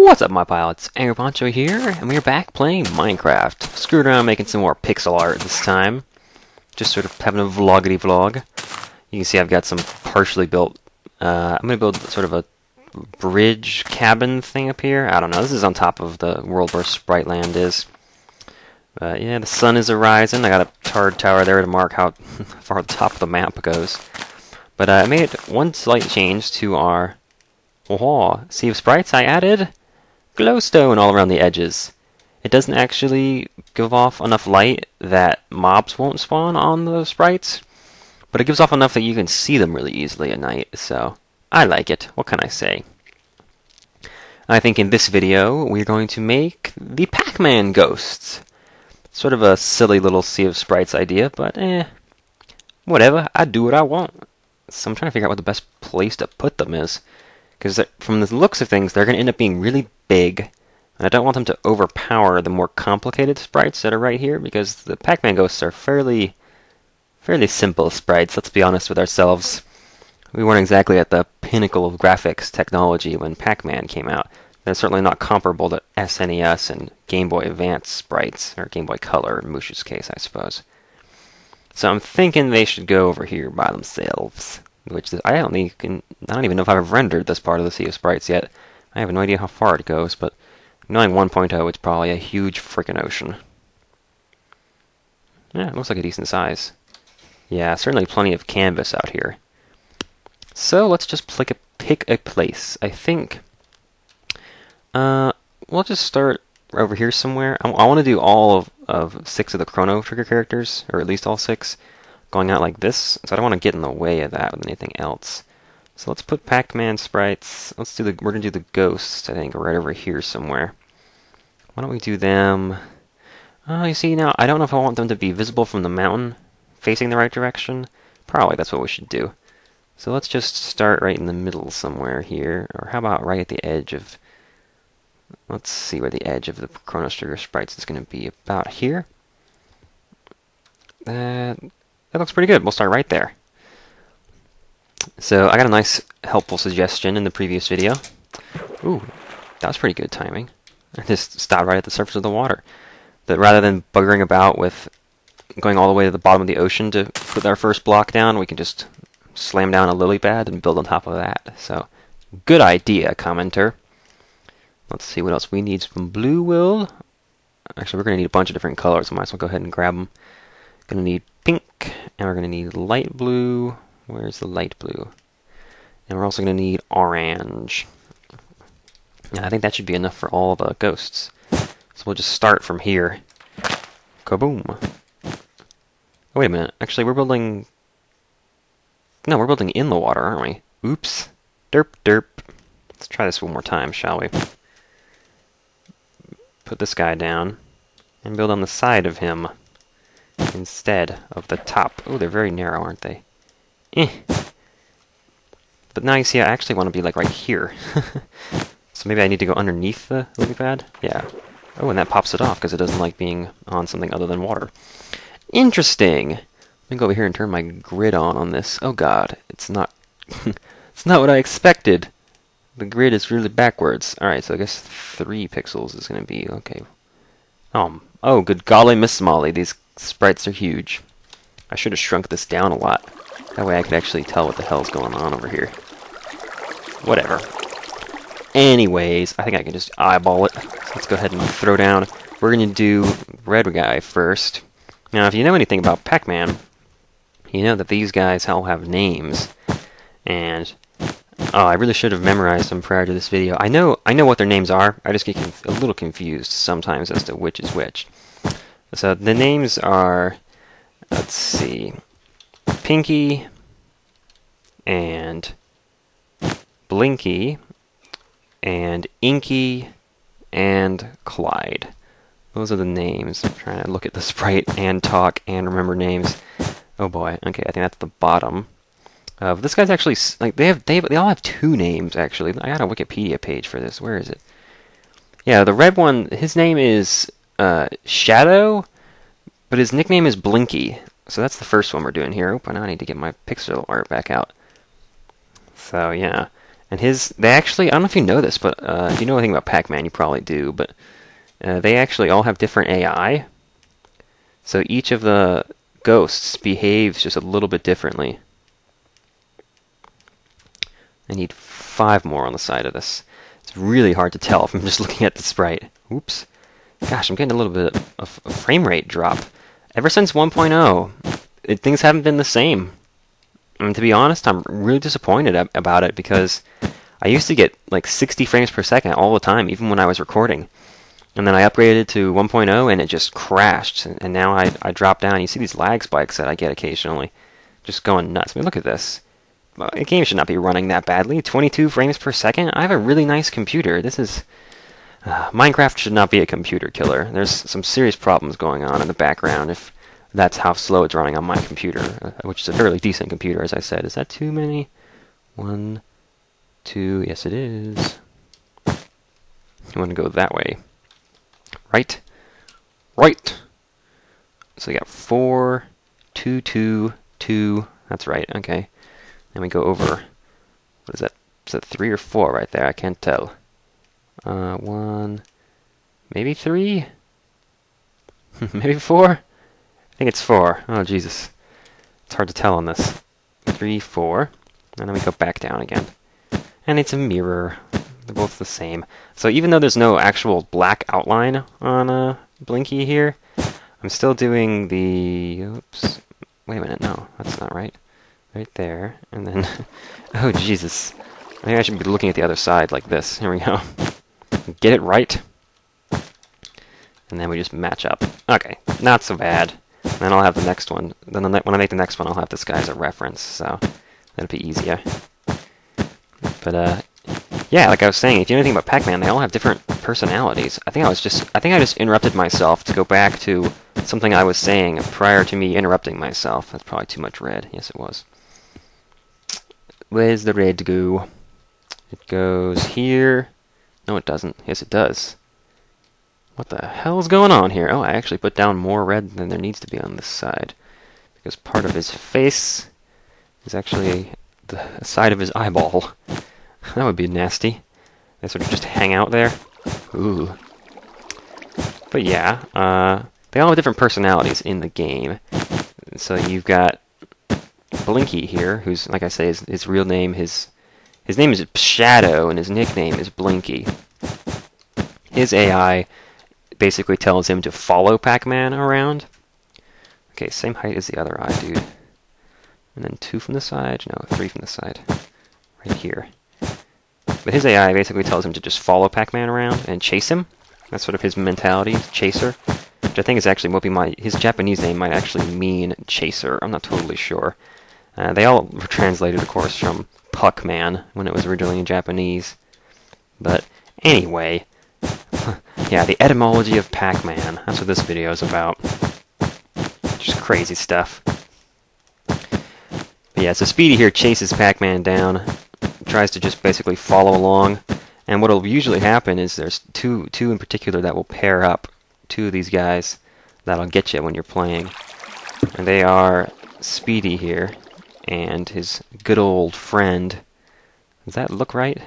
What's up, my pilots? Angryponcho here, and we're back playing Minecraft. Screwed around making some more pixel art this time. Just sort of having a vloggity vlog. You can see I've got some partially built... I'm going to build sort of a bridge cabin thing up here. I don't know, this is on top of the world where Sprite Land is. But yeah, the sun is arising. I got a turret tower there to mark how far the top of the map goes. But I made one slight change to our... Sea of Sprites. I added glowstone all around the edges. It doesn't actually give off enough light that mobs won't spawn on the sprites, but it gives off enough that you can see them really easily at night, so I like it. What can I say? I think in this video we're going to make the Pac-Man ghosts. Sort of a silly little Sea of Sprites idea, but whatever, I do what I want. So I'm trying to figure out what the best place to put them is. Because from the looks of things, they're going to end up being really big, and I don't want them to overpower the more complicated sprites that are right here, because the Pac-Man ghosts are fairly simple sprites, let's be honest with ourselves. We weren't exactly at the pinnacle of graphics technology when Pac-Man came out. They're certainly not comparable to SNES and Game Boy Advance sprites, or Game Boy Color in Moosh's case, I suppose. So I'm thinking they should go over here by themselves. Which I don't even know if I've rendered this part of the Sea of Sprites yet. I have no idea how far it goes, but knowing 1.0, it's probably a huge freaking ocean. Yeah, it looks like a decent size. Yeah, certainly plenty of canvas out here. So let's just pick a place. I think we'll just start over here somewhere. I want to do all of 6 of the Chrono Trigger characters, or at least all 6. Going out like this, so I don't want to get in the way of that with anything else. So let's put Pac-Man sprites. We're gonna do the ghosts, I think, right over here somewhere. Why don't we do them? Oh, you see now, I don't know if I want them to be visible from the mountain, facing the right direction. Probably that's what we should do. So let's just start right in the middle somewhere here, or how about right at the edge of... Let's see where the edge of the Chrono Trigger sprites is going to be. About here. That looks pretty good. We'll start right there. So I got a nice helpful suggestion in the previous video. Ooh, that was pretty good timing. I just stopped right at the surface of the water. That rather than buggering about with going all the way to the bottom of the ocean to put our first block down, we can just slam down a lily pad and build on top of that. So, good idea, commenter. Let's see what else we need. Some blue wool. Actually, we're going to need a bunch of different colors. I might as well go ahead and grab them. Going to need pink, and we're going to need light blue. Where's the light blue? And we're also going to need orange. And I think that should be enough for all the ghosts. So we'll just start from here. Kaboom! Oh, wait a minute. Actually, we're building... No, we're building in the water, aren't we? Oops. Derp, derp. Let's try this one more time, shall we? Put this guy down, and build on the side of him instead of the top. Oh, they're very narrow, aren't they? But now you see I actually want to be like right here. So maybe I need to go underneath the lily pad? Yeah. Oh, and that pops it off because it doesn't like being on something other than water. Interesting! Let me go over here and turn my grid on this. Oh god, it's not... it's not what I expected. The grid is really backwards. Alright, so I guess 3 pixels is going to be... Okay. Oh, good golly, Miss Molly, these sprites are huge. I should have shrunk this down a lot. That way I could actually tell what the hell's going on over here. Whatever. Anyways, I think I can just eyeball it. So let's go ahead and throw down. We're going to do red guy first. Now, if you know anything about Pac-Man, you know that these guys all have names. And... Oh, I really should have memorized them prior to this video. I know what their names are. I just get a little confused sometimes as to which is which. So the names are, let's see, Pinky and Blinky and Inky and Clyde. Those are the names. I'm trying to look at the sprite and talk and remember names. Oh boy. Okay, I think that's the bottom. This guy's actually like they all have 2 names actually. I got a Wikipedia page for this. Where is it? Yeah, the red one. His name is Shadow, but his nickname is Blinky. So that's the first one we're doing here. Oh, now I need to get my pixel art back out. So yeah, And they actually, I don't know if you know this, but if you know anything about Pac-Man, you probably do, but they actually all have different AI. So each of the ghosts behaves just a little bit differently. I need 5 more on the side of this. It's really hard to tell if I'm just looking at the sprite. Oops. Gosh, I'm getting a little bit of a frame rate drop. Ever since 1.0, things haven't been the same. I mean, to be honest, I'm really disappointed about it because I used to get like 60 frames per second all the time, even when I was recording. And then I upgraded to 1.0 and it just crashed. And now I drop down. You see these lag spikes that I get occasionally. Just going nuts. I mean, look at this. The game should not be running that badly. 22 frames per second? I have a really nice computer. This is... Minecraft should not be a computer killer. There's some serious problems going on in the background if that's how slow it's running on my computer, which is a fairly decent computer, as I said. Is that too many? 1, 2, yes it is. You want to go that way. Right. Right. So we got 4, 2, 2, 2. That's right, okay. Then we go over, what is that? Is that 3 or 4 right there? I can't tell. 1, maybe 3? Maybe 4? I think it's 4. Oh, Jesus. It's hard to tell on this. 3, 4. And then we go back down again. And it's a mirror. They're both the same. So even though there's no actual black outline on Blinky here, I'm still doing the... Oops. Wait a minute. No, that's not right. Right there. And then... Oh, Jesus. I think I should be looking at the other side like this. Here we go. Get it right. And then we just match up. Okay, not so bad. And then I'll have the next one. Then when I make the next one, I'll have this guy as a reference. So that'll be easier. But yeah, like I was saying, if you know anything about Pac-Man, they all have different personalities. I think I just interrupted myself to go back to something I was saying prior to me interrupting myself. That's probably too much red. Yes, it was. Where's the red go? It goes here. No, it doesn't. Yes, it does. What the hell is going on here? Oh, I actually put down more red than there needs to be on this side. Because part of his face is actually the side of his eyeball. That would be nasty. They sort of just hang out there. Ooh. But yeah, they all have different personalities in the game. So you've got Blinky here, who's, like I say, his real name, his name is Shadow, and his nickname is Blinky. His AI basically tells him to follow Pac-Man around. Okay, same height as the other eye, dude. And then 2 from the side. No, 3 from the side. Right here. But his AI basically tells him to just follow Pac-Man around and chase him. That's sort of his mentality, chaser. Which I think is actually his Japanese name might actually mean chaser. I'm not totally sure. They all were translated, of course, from Pac-Man when it was originally in Japanese. But anyway, yeah, the etymology of Pac-Man. That's what this video is about. Just crazy stuff. But yeah, so Speedy here chases Pac-Man down, tries to just basically follow along, and what will usually happen is there's two in particular that will pair up. 2 of these guys that'll get you when you're playing. And they are Speedy here and his good old friend. Does that look right?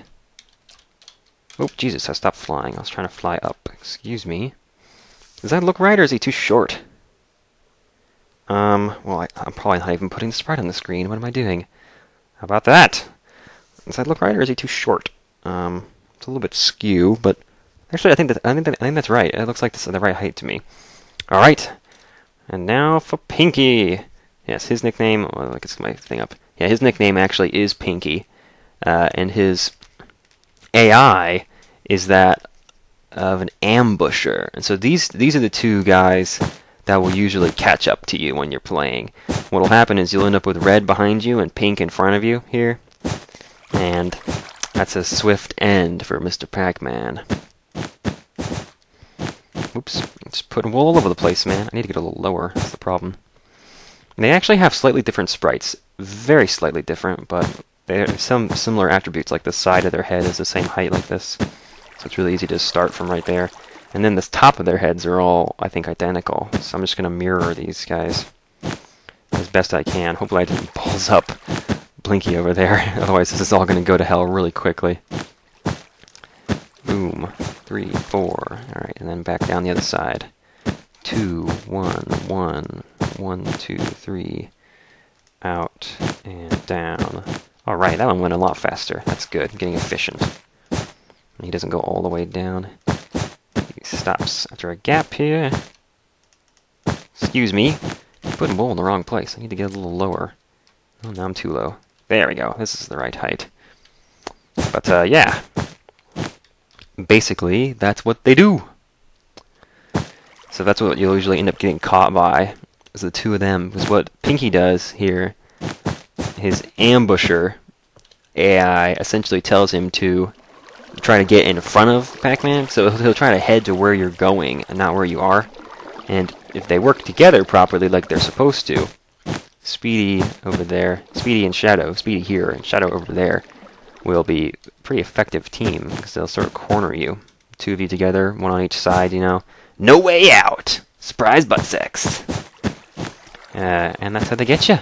Oh, Jesus, I stopped flying. I was trying to fly up. Excuse me. Does that look right, or is he too short? Well, I'm probably not even putting the sprite on the screen. What am I doing? How about that? Does that look right, or is he too short? It's a little bit skew, but actually, I think that's right. It looks like this is the right height to me. All right, and now for Pinky. Yes, his nickname. Well, I guess my thing up. Yeah, his nickname actually is Pinky, and his AI is that of an ambusher. And so these are the 2 guys that will usually catch up to you when you're playing. What will happen is you'll end up with red behind you and pink in front of you here, and that's a swift end for Mr. Pac-Man. Oops, I'm just putting wool all over the place, man. I need to get a little lower, that's the problem. They actually have slightly different sprites. Very slightly different, but they have some similar attributes, like the side of their head is the same height like this. So it's really easy to start from right there. And then the top of their heads are all, I think, identical. So I'm just going to mirror these guys as best I can. Hopefully I didn't balls up Blinky over there. Otherwise, this is all going to go to hell really quickly. Boom. 3, 4. Alright, and then back down the other side. 2, 1, 1, 1, 2, 3. Out and down. Alright, that one went a lot faster. That's good. Getting efficient. He doesn't go all the way down. He stops after a gap here. Excuse me. I'm putting wool in the wrong place. I need to get a little lower. Oh, now I'm too low. There we go. This is the right height. But, yeah. Basically, that's what they do. So that's what you'll usually end up getting caught by, is the two of them. Because what Pinky does here, his ambusher AI essentially tells him to try to get in front of Pac-Man. So he'll try to head to where you're going and not where you are. And if they work together properly like they're supposed to, Speedy over there, Speedy and Shadow, Speedy here and Shadow over there, will be a pretty effective team, because they'll sort of corner you. Two of you together, one on each side, you know. No way out! Surprise butt sex! And that's how they get you.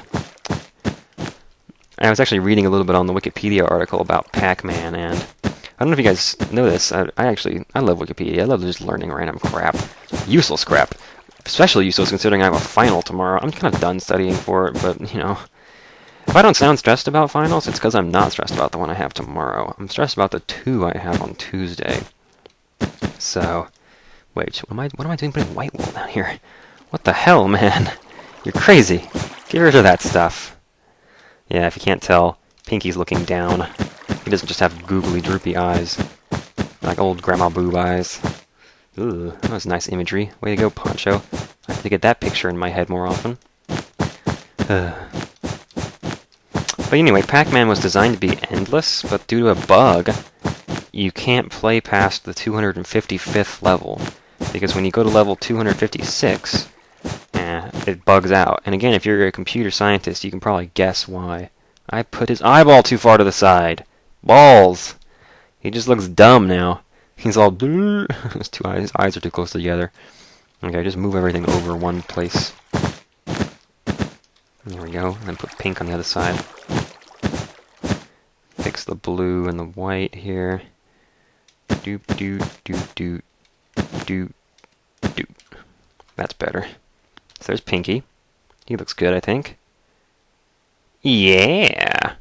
I was actually reading a little bit on the Wikipedia article about Pac-Man, and I don't know if you guys know this, I love Wikipedia. I love just learning random crap. Useless crap. Especially useless considering I have a final tomorrow. I'm kind of done studying for it, but, you know. If I don't sound stressed about finals, it's because I'm not stressed about the one I have tomorrow. I'm stressed about the 2 I have on Tuesday. So, wait, what am I doing putting white wool down here? What the hell, man? You're crazy. Get rid of that stuff. Yeah, if you can't tell, Pinky's looking down. He doesn't just have googly, droopy eyes. Like old Grandma Boob eyes. Ooh, that was nice imagery. Way to go, Poncho. I have to get that picture in my head more often. But anyway, Pac-Man was designed to be endless, but due to a bug, you can't play past the 255th level. Because when you go to level 256, it bugs out. And again, if you're a computer scientist, you can probably guess why. I put his eyeball too far to the side. Balls! He just looks dumb now. He's all... his eyes are too close together. Okay, just move everything over one place. There we go. And then put pink on the other side. Fix the blue and the white here. Doop, doop, doop, doop, doop, doop. That's better. So there's Pinky. He looks good, I think. Yeah!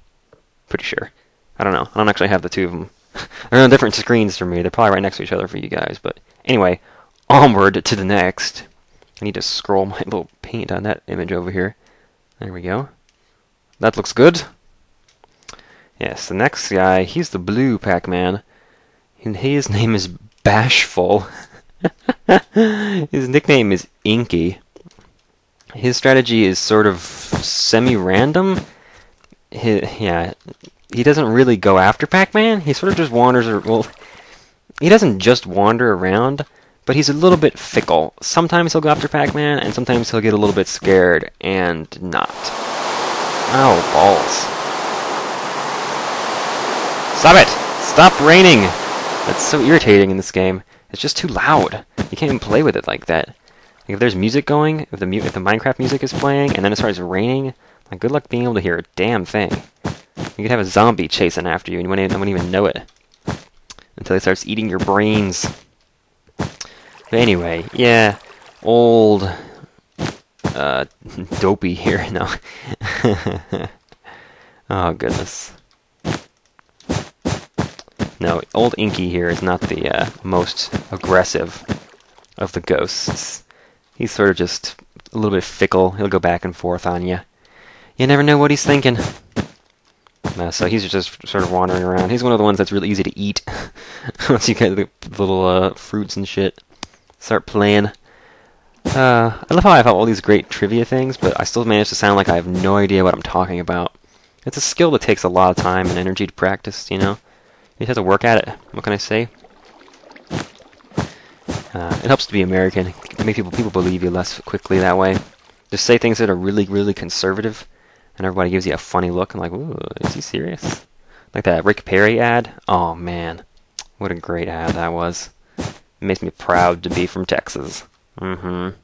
Pretty sure. I don't know. I don't actually have the two of them. They're on different screens for me. They're probably right next to each other for you guys. But anyway, onward to the next. I need to scroll my little paint on that image over here. There we go. That looks good. Yes, the next guy, he's the blue Pac-Man. And his name is Bashful. His nickname is Inky. His strategy is sort of semi-random. He doesn't really go after Pac-Man. He sort of just wanders, well, he doesn't just wander around, but he's a little bit fickle. Sometimes he'll go after Pac-Man, and sometimes he'll get a little bit scared and not. Ow, balls. Stop it! Stop raining! That's so irritating in this game. It's just too loud. You can't even play with it like that. Like if there's music going, if the Minecraft music is playing, and then it starts raining, like good luck being able to hear a damn thing. You could have a zombie chasing after you, and you wouldn't even know it. Until it starts eating your brains. But anyway, yeah, old, dopey here, no. Oh, goodness. No, old Inky here is not the most aggressive of the ghosts. He's sort of just a little bit fickle. He'll go back and forth on you. You never know what he's thinking. So he's just sort of wandering around. He's one of the ones that's really easy to eat. Once you get the little fruits and shit. Start playing. I love how I have all these great trivia things, but I still manage to sound like I have no idea what I'm talking about. It's a skill that takes a lot of time and energy to practice, you know? You have to work at it. What can I say? It helps to be American. Make people believe you less quickly that way. Just say things that are really, really conservative, and everybody gives you a funny look and like, ooh, is he serious? Like that Rick Perry ad? Oh, man. What a great ad that was. It makes me proud to be from Texas. And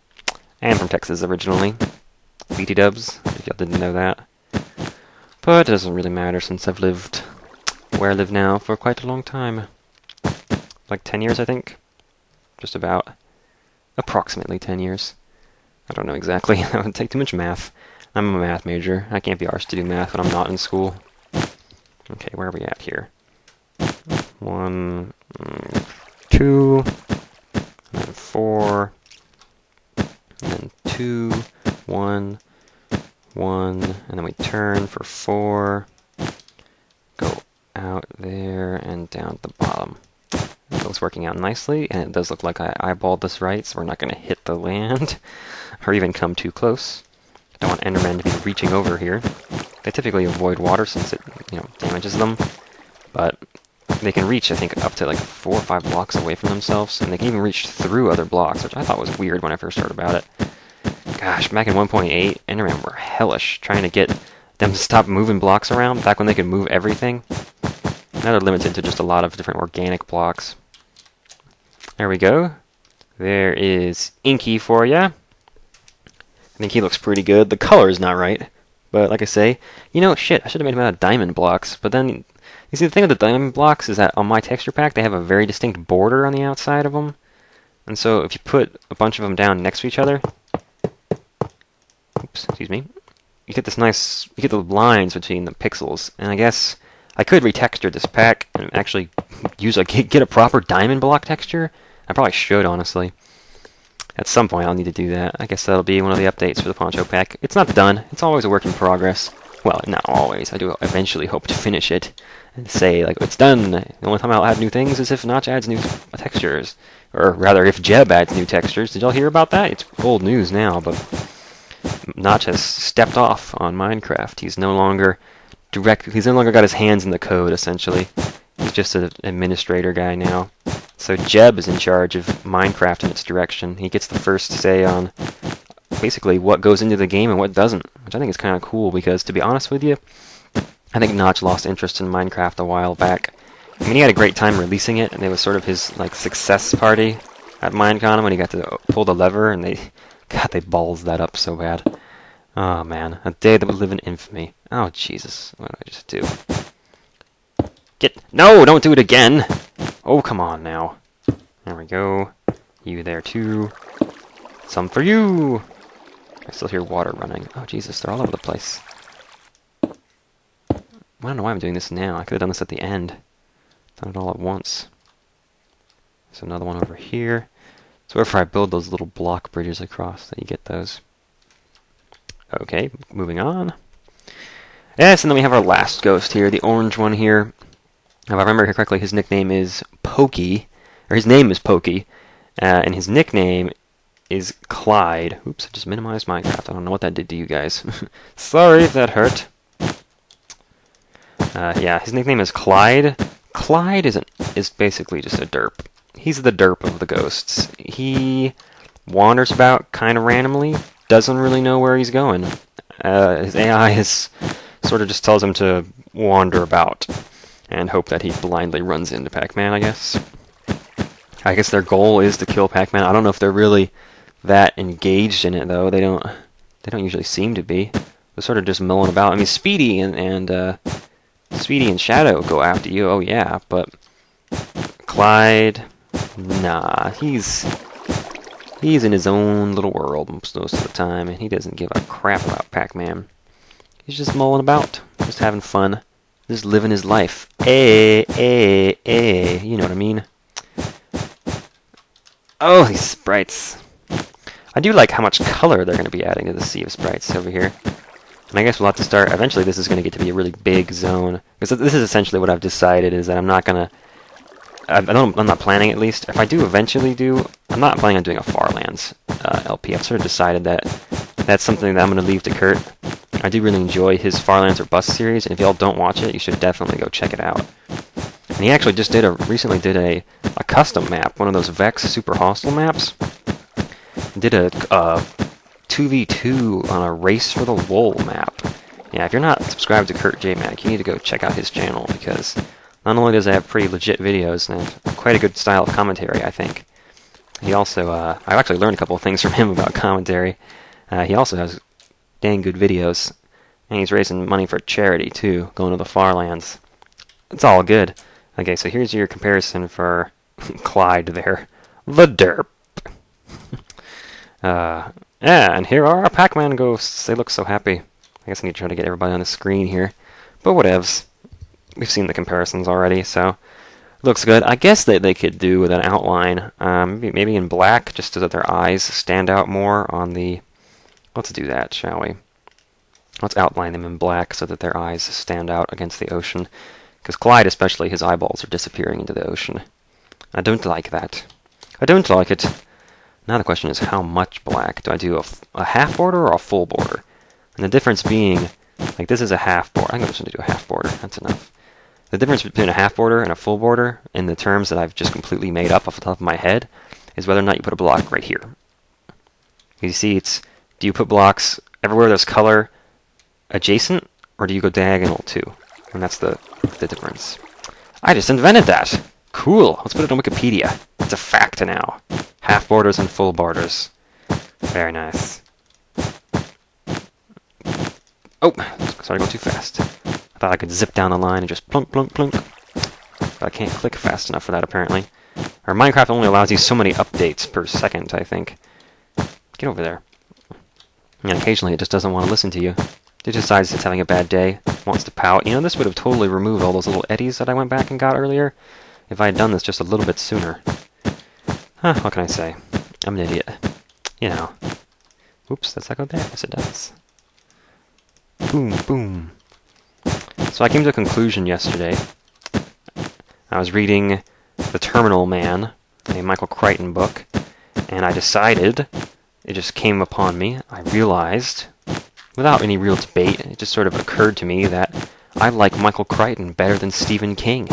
from Texas originally. BT dubs, if y'all didn't know that. But it doesn't really matter since I've lived where I live now for quite a long time. Like 10 years, I think. Just about. Approximately 10 years. I don't know exactly. That would take too much math. I'm a math major. I can't be arsed to do math when I'm not in school. Okay, where are we at here? 1, 2, and then 4, and then 2, 1, 1, and then we turn for 4, go out there and down at the bottom. It's working out nicely, and it does look like I eyeballed this right, so we're not going to hit the land, or even come too close. I don't want Endermen to be reaching over here. They typically avoid water since it, damages them, but they can reach, I think, up to like 4 or 5 blocks away from themselves, and they can even reach through other blocks, which I thought was weird when I first heard about it. Gosh, back in 1.8, Endermen were hellish, trying to get them to stop moving blocks around, back when they could move everything. Now they're limited to just a lot of different organic blocks. There we go. There is Inky for ya. I think he looks pretty good. The color is not right, but like I say, shit, I should have made him out of diamond blocks. But then, you see, the thing with the diamond blocks is that on my texture pack, they have a very distinct border on the outside of them. And so if you put a bunch of them down next to each other, oops, excuse me, you get the lines between the pixels. And I guess I could retexture this pack and actually get a proper diamond block texture. I probably should, honestly. At some point, I'll need to do that. I guess that'll be one of the updates for the Poncho pack. It's not done. It's always a work in progress. Well, not always. I do eventually hope to finish it and say, like, it's done. The only time I'll add new things is if Notch adds new textures. Or rather, if Jeb adds new textures. Did y'all hear about that? It's old news now, but Notch has stepped off on Minecraft. He's no longer got his hands in the code, essentially. He's just an administrator guy now. So Jeb is in charge of Minecraft and its direction. He gets the first say on basically what goes into the game and what doesn't, which I think is kind of cool because, to be honest with you, I think Notch lost interest in Minecraft a while back. I mean, he had a great time releasing it, and it was sort of his success party at Minecon when he got to pull the lever, and they ballsed that up so bad. Oh man, a day that would live in infamy. Oh Jesus, what did I just do? No, don't do it again! Oh, come on now. There we go. You there too. Some for you! I still hear water running. Oh Jesus, they're all over the place. I don't know why I'm doing this now. I could have done this at the end. Done it all at once. There's another one over here. So wherever I build those little block bridges across, that you get those. Okay, moving on. Yes, and then we have our last ghost here, the orange one here. If I remember correctly, his nickname is Pokey, or his name is Pokey, and his nickname is Clyde. Oops, I just minimized Minecraft. I don't know what that did to you guys. Sorry if that hurt. Yeah, his nickname is Clyde. Clyde is basically just a derp. He's the derp of the ghosts. He wanders about kind of randomly, doesn't really know where he's going. His AI sort of just tells him to wander about and hope that he blindly runs into Pac-Man, I guess. I guess their goal is to kill Pac-Man. I don't know if they're really that engaged in it, though. They don't usually seem to be. They're sort of just milling about. I mean, Speedy and Shadow go after you, oh yeah, but Clyde, nah, he's in his own little world most of the time, and he doesn't give a crap about Pac-Man. He's just mulling about, just having fun. Just living his life. You know what I mean? Oh, these sprites. I do like how much color they're going to be adding to the sea of sprites over here. And I guess we'll have to start, eventually this is going to get to be a really big zone. Because this is essentially what I've decided, is that I'm not going to, I'm not planning at least. If I do eventually I'm not planning on doing a Farlands LP. I've sort of decided that that's something that I'm going to leave to Kurt. I do really enjoy his Farlands or Bust series, and if y'all don't watch it, you should definitely go check it out. And he actually just recently did a custom map, one of those Vex Super Hostile maps. Did a 2v2 on a Race for the Wool map. Yeah, if you're not subscribed to Kurt J. Mac, you need to go check out his channel, because not only does he have pretty legit videos, and quite a good style of commentary, I think. He also, I've actually learned a couple of things from him about commentary. He also has dang good videos. And he's raising money for charity, too, going to the far lands. It's all good. Okay, so here's your comparison for Clyde there. The derp. Yeah, and here are our Pac-Man ghosts. They look so happy. I guess I need to try to get everybody on the screen here. But whatevs. We've seen the comparisons already, so looks good. I guess that they could do with an outline, maybe in black, just so that their eyes stand out more on the... Let's do that, shall we? Let's outline them in black so that their eyes stand out against the ocean. Because Clyde, especially, his eyeballs are disappearing into the ocean. I don't like that. I don't like it. Now the question is, how much black? Do I do a half border or a full border? And the difference being, like this is a half border. I'm just going to do a half border. That's enough. The difference between a half border and a full border, in the terms that I've just completely made up off the top of my head, is whether or not you put a block right here. You see, it's, do you put blocks everywhere there's color adjacent, or do you go diagonal too? And that's the difference. I just invented that! Cool! Let's put it on Wikipedia. It's a fact now. Half borders and full borders. Very nice. Oh! Sorry, I go too fast. I thought I could zip down the line and just plunk, plunk, plunk. But I can't click fast enough for that, apparently. Or Minecraft only allows you so many updates per second, I think. Get over there. And occasionally it just doesn't want to listen to you. It decides it's having a bad day, wants to pout. You know, this would have totally removed all those little eddies that I went back and got earlier if I had done this just a little bit sooner. Huh, what can I say? I'm an idiot. You know. Oops, does that go there? Yes, it does. Boom, boom. So I came to a conclusion yesterday. I was reading The Terminal Man, a Michael Crichton book, and I decided, it just came upon me, I realized, without any real debate, it just sort of occurred to me that I like Michael Crichton better than Stephen King.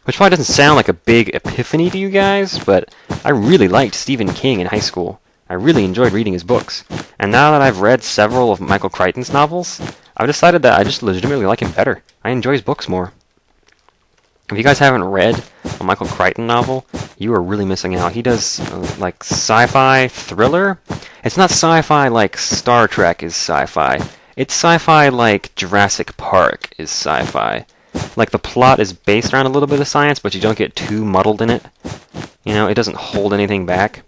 Which probably doesn't sound like a big epiphany to you guys, but I really liked Stephen King in high school. I really enjoyed reading his books. And now that I've read several of Michael Crichton's novels, I've decided that I just legitimately like him better. I enjoy his books more. If you guys haven't read a Michael Crichton novel, you are really missing out. He does, like, sci-fi thriller. It's not sci-fi like Star Trek is sci-fi. It's sci-fi like Jurassic Park is sci-fi. Like, the plot is based around a little bit of science, but you don't get too muddled in it. You know, it doesn't hold anything back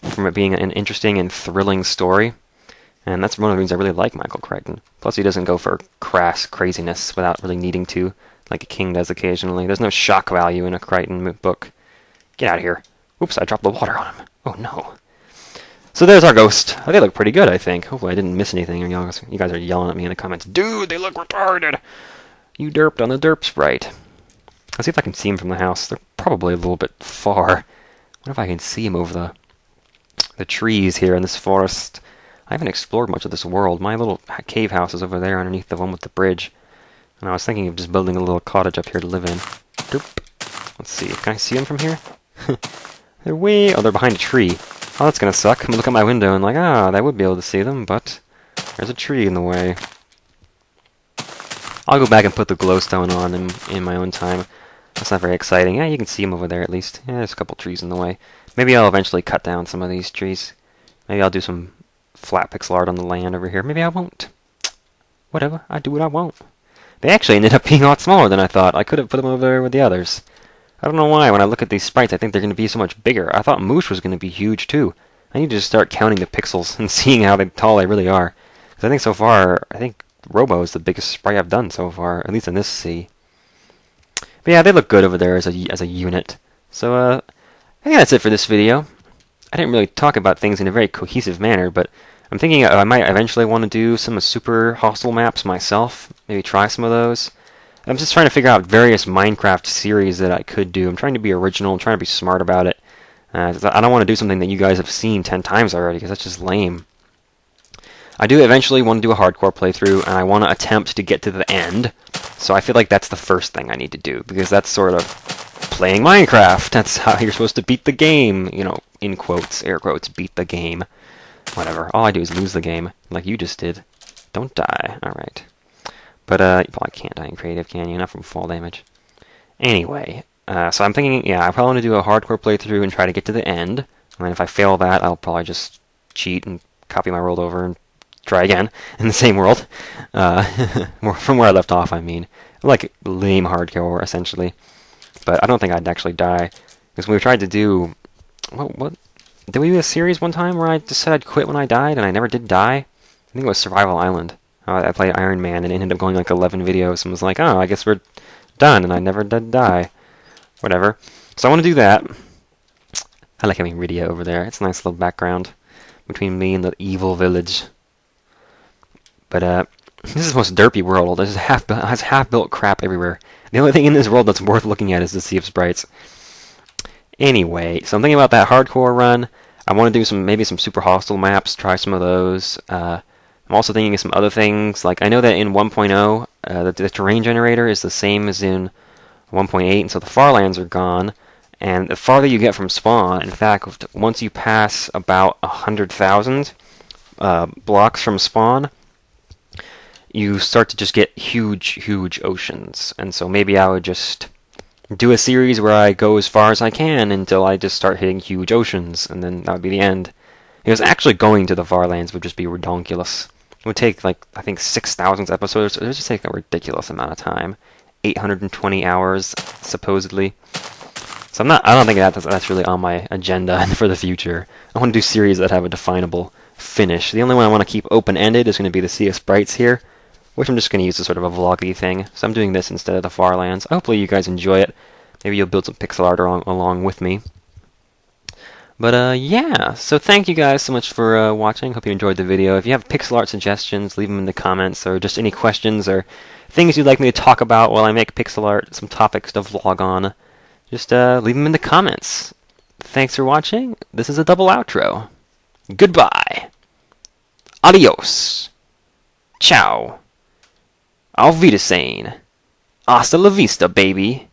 from it being an interesting and thrilling story. And that's one of the reasons I really like Michael Crichton. Plus, he doesn't go for crass craziness without really needing to, like a King does occasionally. There's no shock value in a Crichton book. Get out of here. Oops, I dropped the water on him. Oh, no. So there's our ghost. Oh, they look pretty good, I think. Hopefully I didn't miss anything. You guys are yelling at me in the comments. Dude, they look retarded! You derped on the derp sprite. Let's see if I can see him from the house. They're probably a little bit far. What if I can see him over the trees here in this forest? I haven't explored much of this world. My little cave house is over there underneath the one with the bridge. And I was thinking of just building a little cottage up here to live in. Derp. Let's see. Can I see them from here? They're way... Oh, they're behind a tree. Oh, that's gonna suck. I'm gonna look out my window and like, I would be able to see them, but there's a tree in the way. I'll go back and put the glowstone on in my own time. That's not very exciting. Yeah, you can see them over there at least. Yeah, there's a couple trees in the way. Maybe I'll eventually cut down some of these trees. Maybe I'll do some flat pixel art on the land over here. Maybe I won't. Whatever. I do what I want. They actually ended up being a lot smaller than I thought. I could have put them over there with the others. I don't know why. When I look at these sprites, I think they're going to be so much bigger. I thought Moosh was going to be huge too. I need to just start counting the pixels and seeing how tall they really are. Because I think so far, I think Robo is the biggest sprite I've done so far, at least in this sea. But yeah, they look good over there as a unit. So I think that's it for this video. I didn't really talk about things in a very cohesive manner, but I'm thinking I might eventually want to do some super hostile maps myself. Maybe try some of those. I'm just trying to figure out various Minecraft series that I could do. I'm trying to be original. I'm trying to be smart about it. I don't want to do something that you guys have seen 10 times already, because that's just lame. I do eventually want to do a hardcore playthrough, and I want to attempt to get to the end. So I feel like that's the first thing I need to do, because that's sort of playing Minecraft. That's how you're supposed to beat the game. You know, in quotes, air quotes, beat the game. Whatever. All I do is lose the game, like you just did. Don't die. Alright. But, you probably can't die in creative, can you? Not from fall damage. Anyway, so I'm thinking, yeah, I probably want to do a hardcore playthrough and try to get to the end. And then if I fail that, I'll probably just cheat and copy my world over and try again in the same world. From where I left off, I mean. Like, lame hardcore, essentially. But I don't think I'd actually die. Because we tried to do... What? Did we do a series one time where I just said I'd quit when I died, and I never did die? I think it was Survival Island. I played Iron Man, and it ended up going like 11 videos, and was like, oh, I guess we're done, and I never did die. Whatever. So I want to do that. I like having Rydia over there. It's a nice little background between me and the evil village. But, this is the most derpy world. There's half-built crap everywhere. The only thing in this world that's worth looking at is the Sea of Sprites. Anyway, so I'm thinking about that hardcore run. I want to do maybe some super hostile maps, try some of those. I'm also thinking of some other things. Like, I know that in 1.0, the terrain generator is the same as in 1.8, and so the farlands are gone. And the farther you get from spawn, in fact, once you pass about 100,000 blocks from spawn, you start to just get huge oceans. And so maybe I would just do a series where I go as far as I can until I just start hitting huge oceans, and then that would be the end. Because actually going to the Farlands would just be redonkulous. It would take, like, I think 6,000 episodes. It would just take a ridiculous amount of time. 820 hours, supposedly. So I don't think that's really on my agenda for the future. I want to do series that have a definable finish. The only one I want to keep open-ended is going to be the Sea of Sprites here, which I'm just going to use as sort of a vloggy thing. So I'm doing this instead of the Farlands. Hopefully you guys enjoy it. Maybe you'll build some pixel art along with me. But yeah, so thank you guys so much for watching. Hope you enjoyed the video. If you have pixel art suggestions, leave them in the comments, or just any questions or things you'd like me to talk about while I make pixel art, some topics to vlog on. Just leave them in the comments. Thanks for watching. This is a double outro. Goodbye. Adios. Ciao. Auf Wiedersehen. Hasta la vista, baby.